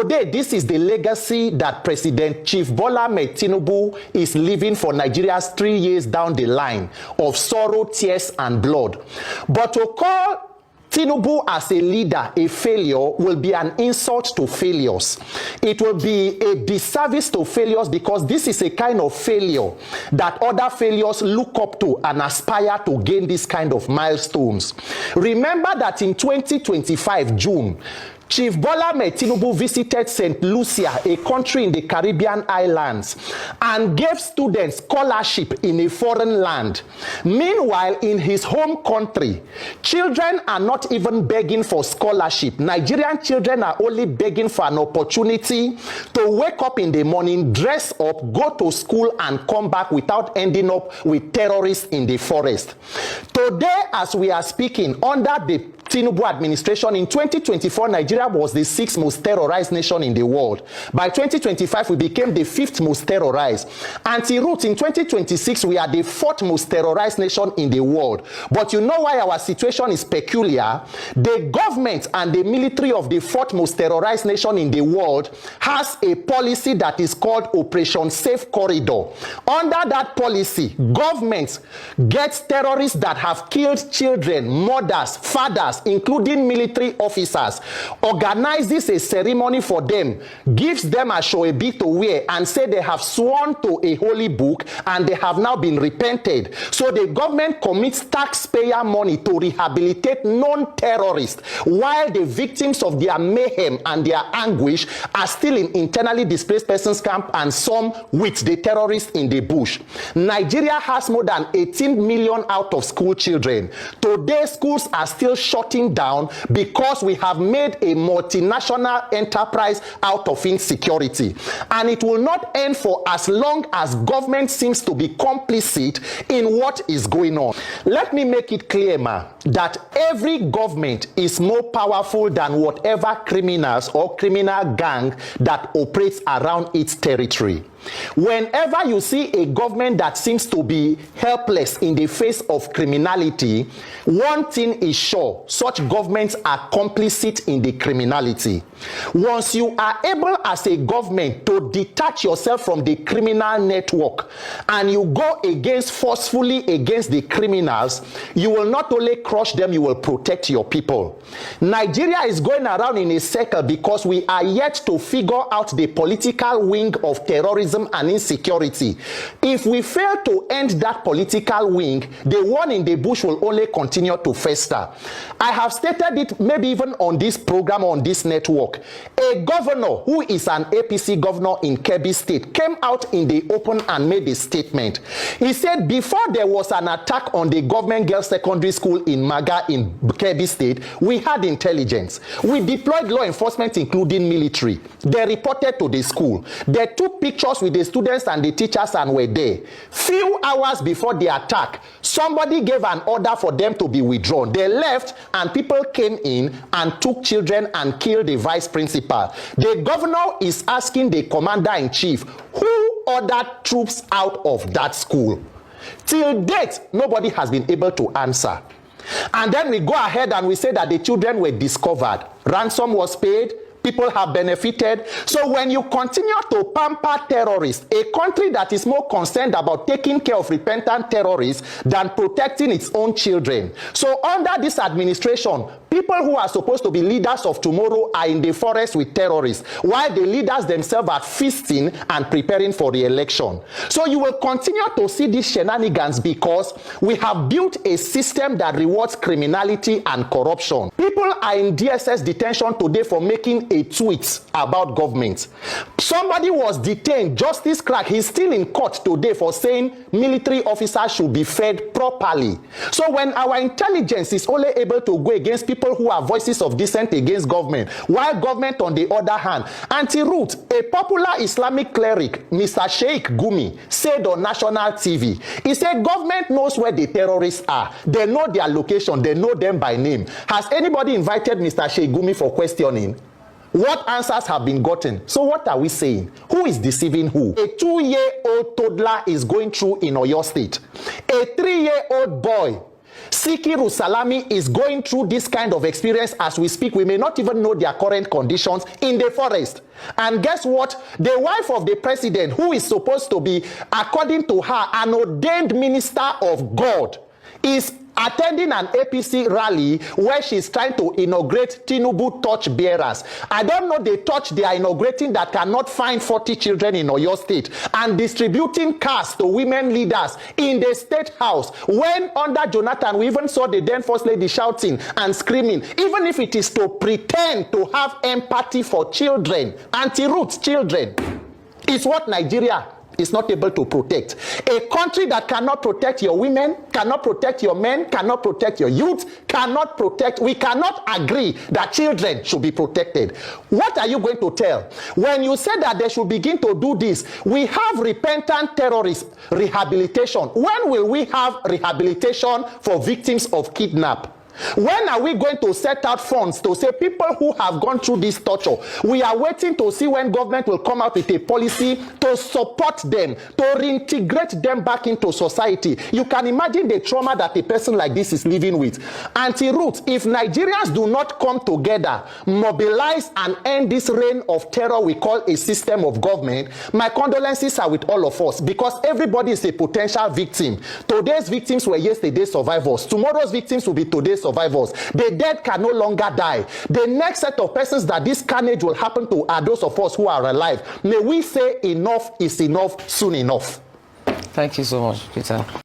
Today, this is the legacy that President Chief Bola Ahmed Tinubu is leaving for Nigeria's 3 years down the line of sorrow, tears, and blood. But to call Tinubu as a leader a failure will be an insult to failures. It will be a disservice to failures, because this is a kind of failure that other failures look up to and aspire to gain this kind of milestones. Remember that in 2025 June, Chief Bola Ahmed Tinubu visited St. Lucia, a country in the Caribbean islands, and gave students scholarship in a foreign land. Meanwhile, in his home country, children are not even begging for scholarship. Nigerian children are only begging for an opportunity to wake up in the morning, dress up, go to school, and come back without ending up with terrorists in the forest. Today, as we are speaking, under the Tinubu administration, in 2024, Nigeria was the 6th most terrorized nation in the world. By 2025, we became the 5th most terrorized. Anti-root, in 2026, we are the 4th most terrorized nation in the world. But you know why our situation is peculiar? The government and the military of the 4th most terrorized nation in the world has a policy that is called Operation Safe Corridor. Under that policy, government gets terrorists that have killed children, mothers, fathers, including military officers, organizes a ceremony for them, gives them a shoebi to wear, and say they have sworn to a holy book and they have now been repented. So the government commits taxpayer money to rehabilitate non-terrorists, while the victims of their mayhem and their anguish are still in internally displaced persons camp, and some with the terrorists in the bush. Nigeria has more than 18 million out of school children. Today, schools are still shutting down because we have made a multinational enterprise out of insecurity. And it will not end for as long as government seems to be complicit in what is going on. Let me make it clear, that every government is more powerful than whatever criminals or criminal gang that operates around its territory. Whenever you see a government that seems to be helpless in the face of criminality, one thing is sure: such governments are complicit in the criminality. Once you are able as a government to detach yourself from the criminal network and you go forcefully against the criminals, you will not only crush them, you will protect your people. Nigeria is going around in a circle because we are yet to figure out the political wing of terrorism and insecurity. If we fail to end that political wing, the one in the bush will only continue to fester. I have stated it maybe even on this program, on this network. A governor who is an APC governor in Kebbi State came out in the open and made a statement. He said before there was an attack on the government girls secondary school in Maga in Kebbi State, we had intelligence. We deployed law enforcement, including military. They reported to the school. They took pictures with the students and the teachers and were there. Few hours before the attack, somebody gave an order for them to be withdrawn. They left and people came in and took children and killed the vice principal. The governor is asking the commander-in-chief who ordered troops out of that school. Till date, nobody has been able to answer. And then we go ahead and we say that the children were discovered. Ransom was paid. People have benefited. So when you continue to pamper terrorists, a country that is more concerned about taking care of repentant terrorists than protecting its own children. So under this administration, people who are supposed to be leaders of tomorrow are in the forest with terrorists, while the leaders themselves are feasting and preparing for the election. So you will continue to see these shenanigans because we have built a system that rewards criminality and corruption. People are in DSS detention today for making a tweet about government. Somebody was detained, Justice Crack, he's still in court today for saying military officers should be fed properly. So when our intelligence is only able to go against people who are voices of dissent against government, while government on the other hand, anti-root, a popular Islamic cleric, Mr. Sheikh Gumi, said on national TV, he said government knows where the terrorists are. They know their location, they know them by name. Has anybody invited Mr. Sheikh Gumi for questioning? What answers have been gotten? So what are we saying? Who is deceiving who? A 2-year-old toddler is going through in Oyo State. A 3-year-old boy Sikiru Salami is going through this kind of experience as we speak. We may not even know their current conditions in the forest. And guess what? The wife of the president, who is supposed to be, according to her, an ordained minister of God, is attending an APC rally where she's trying to inaugurate Tinubu torch bearers. I don't know the torch they are inaugurating that cannot find 40 children in Oyo State, and distributing cars to women leaders in the State House. When under Jonathan, we even saw the then First Lady shouting and screaming, even if it is to pretend to have empathy for children, anti-roots children. It's what Nigeria is not able to protect. A country that cannot protect your women, cannot protect your men, cannot protect your youth, cannot protect, we cannot agree that children should be protected. What are you going to tell? When you say that they should begin to do this, we have repentant terrorist rehabilitation. When will we have rehabilitation for victims of kidnap? When are we going to set out funds to say people who have gone through this torture? We are waiting to see when government will come out with a policy to support them, to reintegrate them back into society. You can imagine the trauma that a person like this is living with. Anti-roots, if Nigerians do not come together, mobilize and end this reign of terror we call a system of government, my condolences are with all of us, because everybody is a potential victim. Today's victims were yesterday's survivors. Tomorrow's victims will be today's survivors. The dead can no longer die. The next set of persons that this carnage will happen to are those of us who are alive. May we say enough is enough soon enough. Thank you so much, Peter.